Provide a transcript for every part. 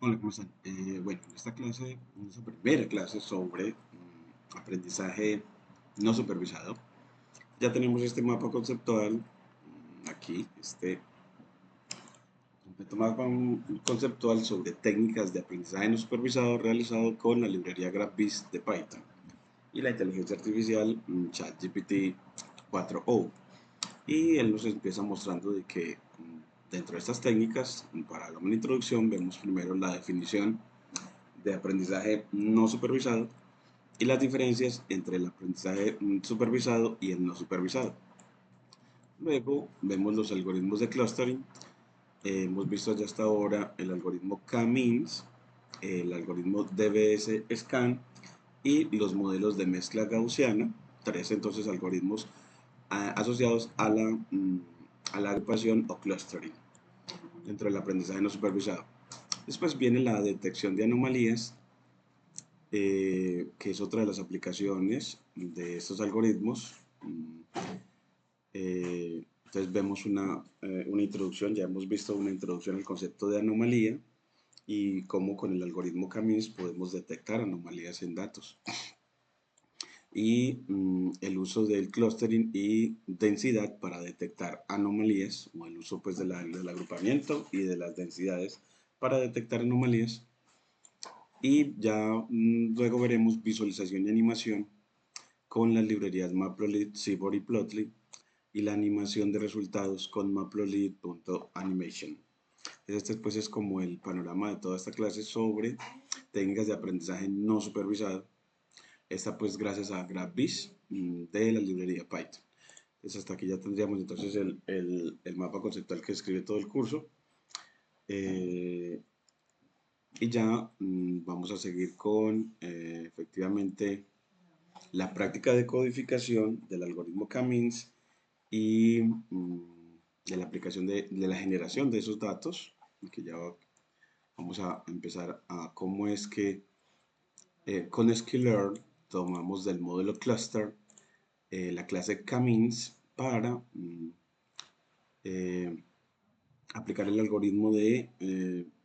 Hola, ¿cómo están? Bueno, en esta clase, en esta primera clase sobre aprendizaje no supervisado, ya tenemos este mapa conceptual aquí, este completo mapa conceptual sobre técnicas de aprendizaje no supervisado realizado con la librería GraphViz de Python y la inteligencia artificial ChatGPT 4o. Y él nos empieza mostrando de que dentro de estas técnicas, para la introducción, vemos primero la definición de aprendizaje no supervisado y las diferencias entre el aprendizaje supervisado y el no supervisado. Luego vemos los algoritmos de clustering. Hemos visto ya hasta ahora el algoritmo K-means, el algoritmo DBS-scan y los modelos de mezcla gaussiana, tres entonces algoritmos asociados a la agrupación o clustering dentro del aprendizaje no supervisado. Después viene la detección de anomalías, que es otra de las aplicaciones de estos algoritmos. Entonces vemos una introducción, ya hemos visto una introducción al concepto de anomalía y cómo con el algoritmo K-means podemos detectar anomalías en datos. Y el uso del clustering y densidad para detectar anomalías, o el uso pues del agrupamiento y de las densidades para detectar anomalías. Y ya luego veremos visualización y animación con las librerías Matplotlib, Seaborn y Plotly y la animación de resultados con Matplotlib.animation. Este pues es como el panorama de toda esta clase sobre técnicas de aprendizaje no supervisado. Esta pues gracias a GraphViz de la librería Python. Entonces hasta aquí ya tendríamos entonces el mapa conceptual que describe todo el curso. Eh, y ya vamos a seguir con efectivamente la práctica de codificación del algoritmo K-means y de la aplicación de la generación de esos datos, que ya vamos a empezar a cómo es que con sklearn tomamos del modelo cluster la clase K-means para eh, aplicar el algoritmo de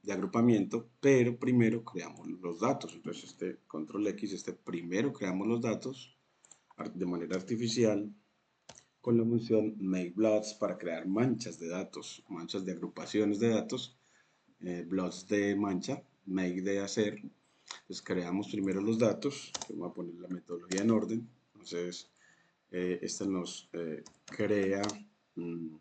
agrupamiento, pero primero creamos los datos. Entonces este control X, este primero creamos los datos de manera artificial con la función makeBlots para crear manchas de datos, manchas de agrupaciones de datos, blots de mancha, make de hacer. Entonces creamos primero los datos, vamos a poner la metodología en orden. Entonces esta nos crea mm,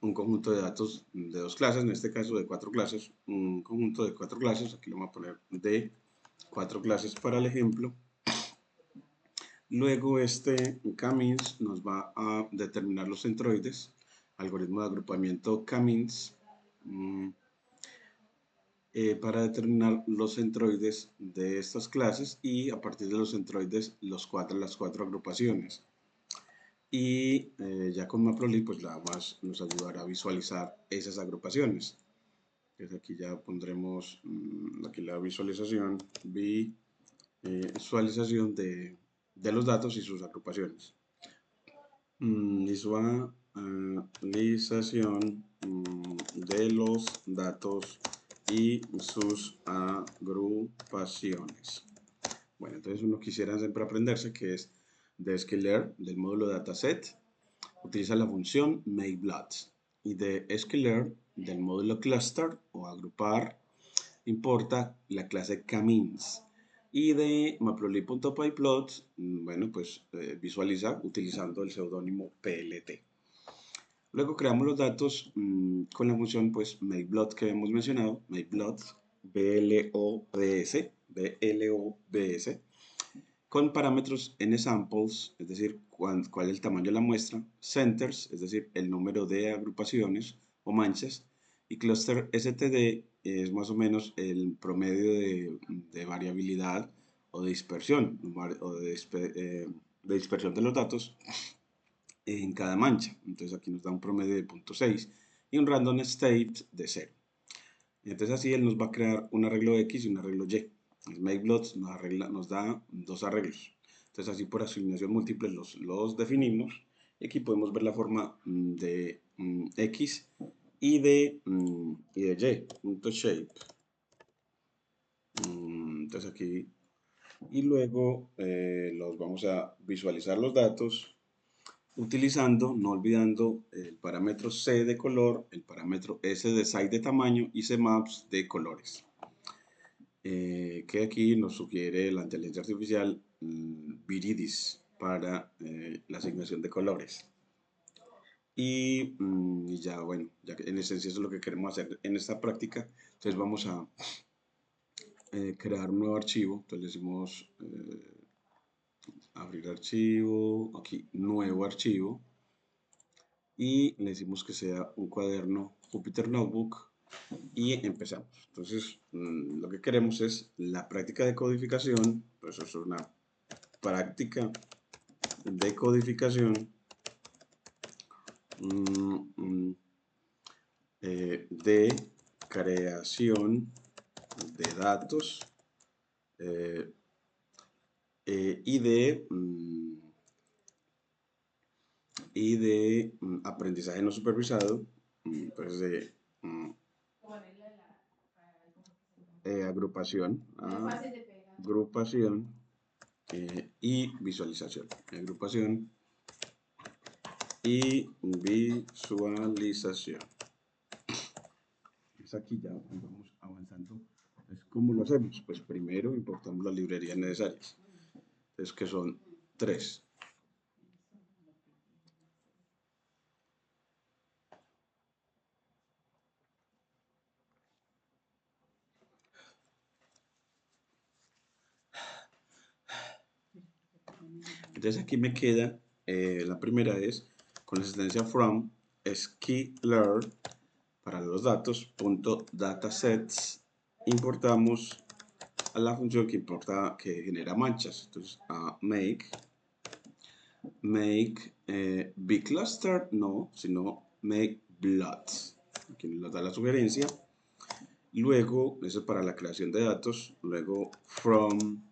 un conjunto de datos de dos clases, en este caso de cuatro clases, un conjunto de cuatro clases, aquí lo vamos a poner de cuatro clases para el ejemplo. Luego este K-means nos va a determinar los centroides, algoritmo de agrupamiento K-means, para determinar los centroides de estas clases y a partir de los centroides las cuatro agrupaciones. Y ya con Matplotlib pues nada más nos ayudará a visualizar esas agrupaciones. Entonces aquí ya pondremos aquí la visualización, visualización de los datos y sus agrupaciones. Visualización de los datos y sus agrupaciones. Bueno, entonces uno quisiera siempre aprenderse que es de sklearn, del módulo dataset, utiliza la función makeBlots y de sklearn, del módulo cluster o agrupar, importa la clase K-means y de matplotlib.pyplot, bueno, pues visualiza utilizando el seudónimo PLT. Luego creamos los datos con la función pues makeBlot que hemos mencionado, makeBlot, BLOBS, con parámetros nSamples, es decir, cuál es el tamaño de la muestra, centers, es decir, el número de agrupaciones o manchas, y cluster std es más o menos el promedio de variabilidad o de dispersión, o de dispersión de los datos en cada mancha. Entonces aquí nos da un promedio de 0.6 y un random state de 0. Entonces así él nos va a crear un arreglo X y un arreglo Y. El MakeBlots nos da dos arreglos. Entonces así por asignación múltiple los definimos. Y aquí podemos ver la forma de X punto shape. Entonces aquí, y luego los vamos a visualizar los datos utilizando, no olvidando el parámetro C de color, el parámetro S de size de tamaño y CMaps de colores. Que aquí nos sugiere la inteligencia artificial Viridis para la asignación de colores. Y ya, bueno, ya que en esencia eso es lo que queremos hacer en esta práctica. Entonces vamos a crear un nuevo archivo. Entonces le decimos abrir archivo, aquí nuevo archivo. Y le decimos que sea un cuaderno Jupyter Notebook y empezamos. Entonces, lo que queremos es la práctica de codificación, pues eso es una práctica de codificación de creación de datos y de aprendizaje no supervisado, pues de agrupación y visualización. Agrupación y visualización. Pues aquí ya vamos avanzando. Entonces, ¿cómo lo hacemos? Pues primero importamos las librerías necesarias. Entonces, que son 3. Entonces aquí me queda, la primera es con la asistencia from sklearn para los datos, punto datasets, importamos a la función que importa, que genera manchas. Entonces a make bcluster, no, sino make blots. Aquí nos da la sugerencia. Luego, eso es para la creación de datos. Luego from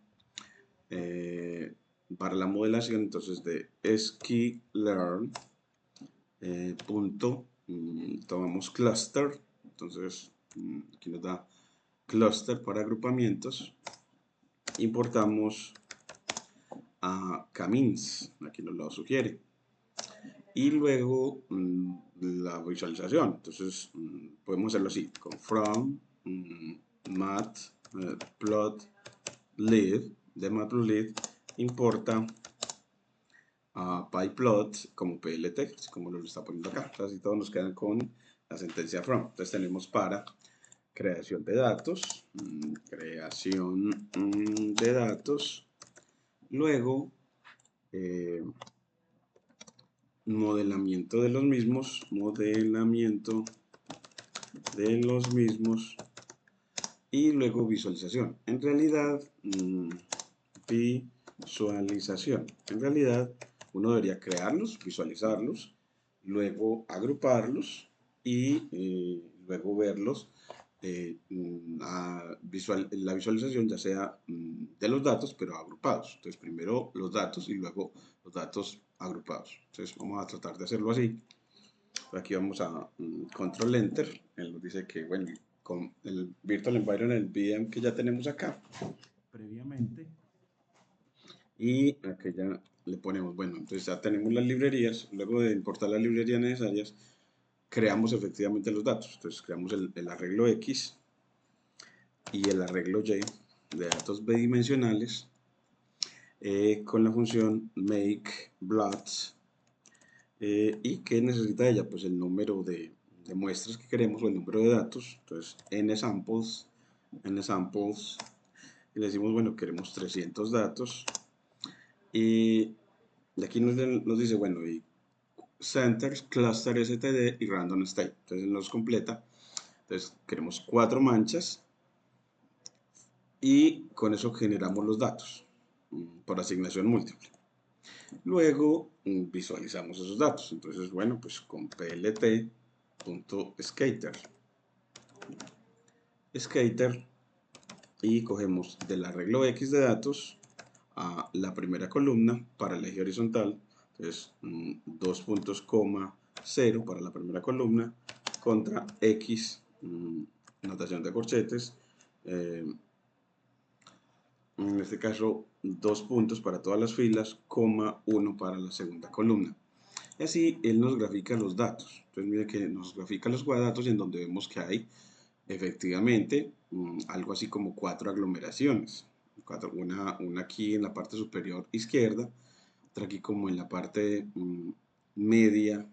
para la modelación, entonces de sklearn punto, tomamos cluster, entonces aquí nos da cluster para agrupamientos, importamos a Camins, aquí nos lo sugiere, y luego la visualización, entonces podemos hacerlo así, con from matplotlib, de matplotlib, importa a pyplot como plt, así como lo está poniendo acá. Entonces, así todos nos quedan con la sentencia from. Entonces tenemos para creación de datos, luego modelamiento de los mismos, y luego visualización. En realidad, visualización. En realidad, uno debería crearlos, visualizarlos, luego agruparlos y luego verlos. La visualización ya sea de los datos, pero agrupados. Entonces, primero los datos y luego los datos agrupados. Entonces, vamos a tratar de hacerlo así. Aquí vamos a control enter. Él nos dice que, bueno, con el virtual environment, el VM que ya tenemos acá previamente, y aquí ya le ponemos, bueno, entonces ya tenemos las librerías. Luego de importar las librerías necesarias, creamos efectivamente los datos. Entonces creamos el arreglo X y el arreglo Y de datos bidimensionales con la función make plots. ¿Y qué necesita ella? Pues el número de muestras que queremos o el número de datos. Entonces nsamples, y le decimos, bueno, queremos 300 datos. Y aquí nos dice, bueno, y centers, cluster std y random state. Entonces nos completa. Entonces queremos 4 manchas y con eso generamos los datos por asignación múltiple. Luego visualizamos esos datos. Entonces, bueno, pues con plt.skater y cogemos del arreglo X de datos a la primera columna para el eje horizontal. Entonces, 2 puntos, 0 para la primera columna contra X, notación de corchetes, en este caso 2 puntos para todas las filas, coma 1 para la segunda columna. Y así él nos grafica los datos. Entonces mire que nos grafica los datos en donde vemos que hay efectivamente algo así como 4 aglomeraciones. Una aquí en la parte superior izquierda, otra aquí como en la parte media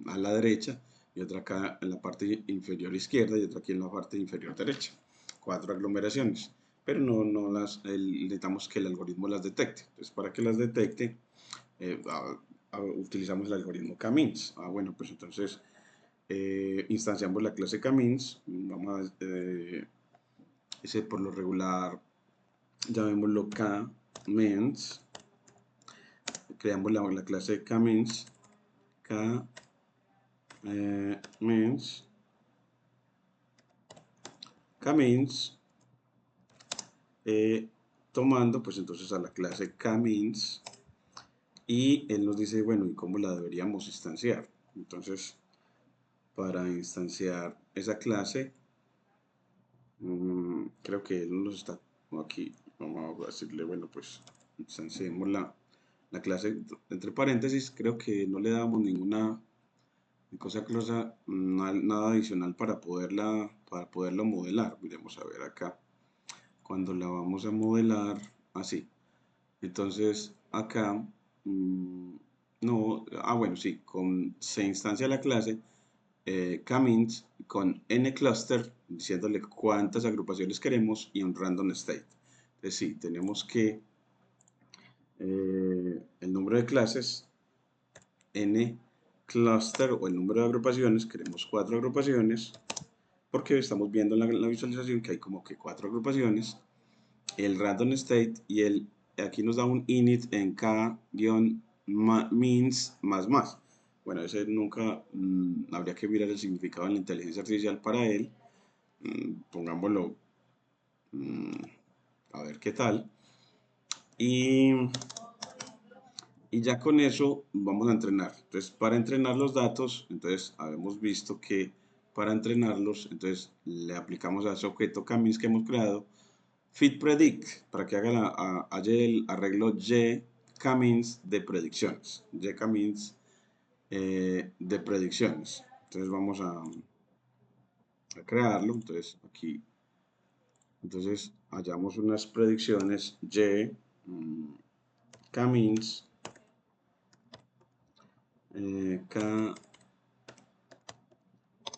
a la derecha, y otra acá en la parte inferior izquierda y otra aquí en la parte inferior derecha. 4 aglomeraciones, pero necesitamos que el algoritmo las detecte. Entonces, para que las detecte, utilizamos el algoritmo K-means. Bueno, pues entonces instanciamos la clase K-means. Vamos a, ese por lo regular, llamémoslo K-means. Creamos la clase K-means. K-means, tomando pues entonces a la clase K-means, y él nos dice, bueno, ¿y cómo la deberíamos instanciar? Entonces, para instanciar esa clase, creo que él nos está aquí, vamos a decirle, bueno, pues instanciemos la clase, entre paréntesis, creo que no le damos ninguna cosa, nada adicional para poderla modelar. Miremos a ver acá, cuando la vamos a modelar, así. Entonces, acá, no, bueno, sí, se instancia la clase K-means con n-cluster, diciéndole cuántas agrupaciones queremos y un random state. Entonces, sí, tenemos que el número de clases, n-cluster, o el número de agrupaciones, queremos 4 agrupaciones, porque estamos viendo en la visualización que hay como que 4 agrupaciones, el random state, y aquí nos da un init en k-means más. Bueno, ese nunca habría que mirar el significado en la inteligencia artificial para él. Pongámoslo a ver qué tal. Y ya con eso vamos a entrenar. Entonces, para entrenar los datos, entonces habíamos visto que para entrenarlos, entonces le aplicamos a ese objeto K-means que hemos creado fit predict, para que haya el arreglo y K-means de predicciones. Y K-means de predicciones. Entonces vamos a crearlo. Entonces aquí, entonces hallamos unas predicciones y K-means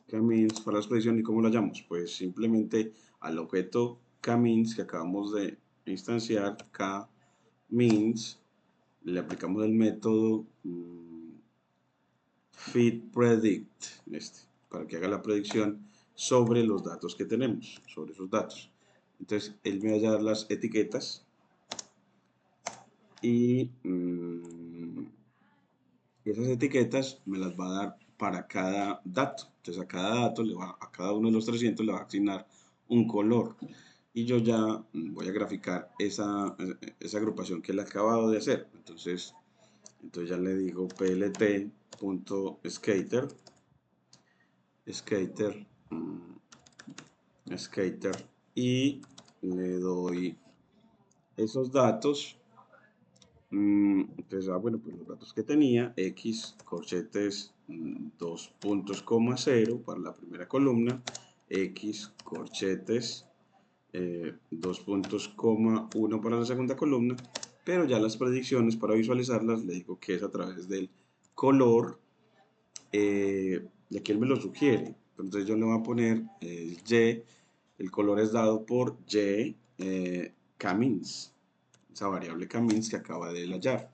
K-means para las predicciones. ¿Y cómo lo hallamos? Pues simplemente al objeto K-means que acabamos de instanciar, K-means, le aplicamos el método fitPredict, para que haga la predicción sobre los datos que tenemos, sobre esos datos. Entonces, él me va a dar las etiquetas y esas etiquetas me las va a dar para cada dato. Entonces, a cada dato, a cada uno de los 300 le va a asignar un color. Y yo ya voy a graficar esa agrupación que él ha acabado de hacer. Entonces ya le digo plt.skater, skater, y le doy esos datos. Entonces, bueno, pues los datos que tenía, x corchetes 2 puntos, 0 para la primera columna, x corchetes 2 puntos, 1 para la segunda columna, pero ya las predicciones para visualizarlas le digo que es a través del color, y aquí él me lo sugiere. Entonces yo le voy a poner y, el color es dado por y K-means, esa variable K-means que acaba de hallar.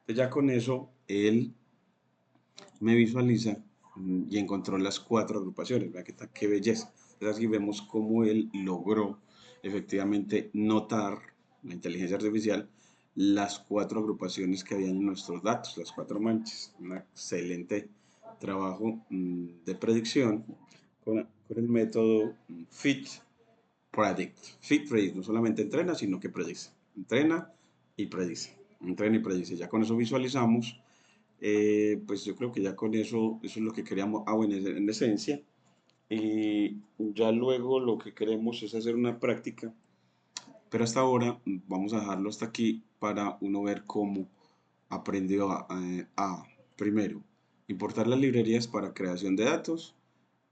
Entonces ya con eso él me visualiza y encontró las 4 agrupaciones. Vean qué belleza. Entonces aquí vemos cómo él logró efectivamente notar, la inteligencia artificial, las 4 agrupaciones que habían en nuestros datos, las 4 manchas. Un excelente trabajo de predicción con el método fitPredict. fitPredict no solamente entrena, sino que predice. Entrena y predice. Entrena y predice. Ya con eso visualizamos Pues yo creo que ya con eso es lo que queríamos, bueno, en esencia. Y ya luego lo que queremos es hacer una práctica, pero hasta ahora vamos a dejarlo hasta aquí para uno ver cómo aprendió primero, importar las librerías para creación de datos,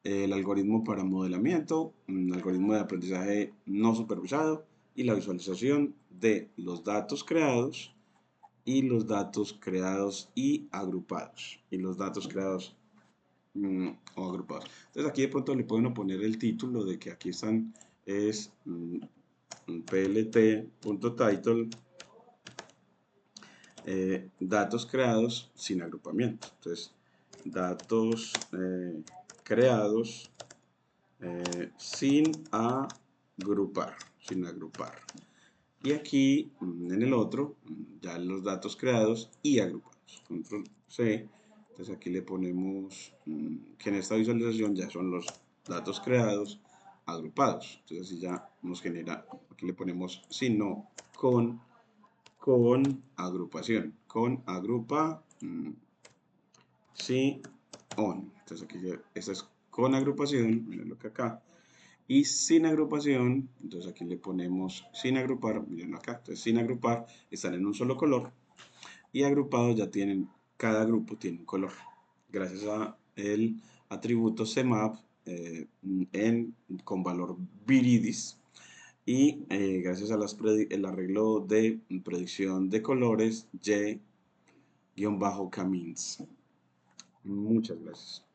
el algoritmo para modelamiento, algoritmo de aprendizaje no supervisado y la visualización de los datos creados y los datos creados y agrupados. Y los datos creados o agrupados. Entonces aquí de pronto le pueden poner el título de que aquí están, es plt.title, datos creados sin agrupamiento. Entonces, datos creados sin agrupar, sin agrupar. Y aquí en el otro, ya los datos creados y agrupados. Control C. Entonces aquí le ponemos que en esta visualización ya son los datos creados agrupados. Entonces así ya nos genera, aquí le ponemos si no con agrupación. Con agrupa, si on. Entonces aquí ya, esta es con agrupación, miren lo que acá. Y sin agrupación, entonces aquí le ponemos sin agrupar, miren acá, entonces sin agrupar están en un solo color y agrupados ya tienen, cada grupo tiene un color. Gracias a el atributo CMAP con valor viridis y gracias a el arreglo de predicción de colores Y-Camins. Muchas gracias.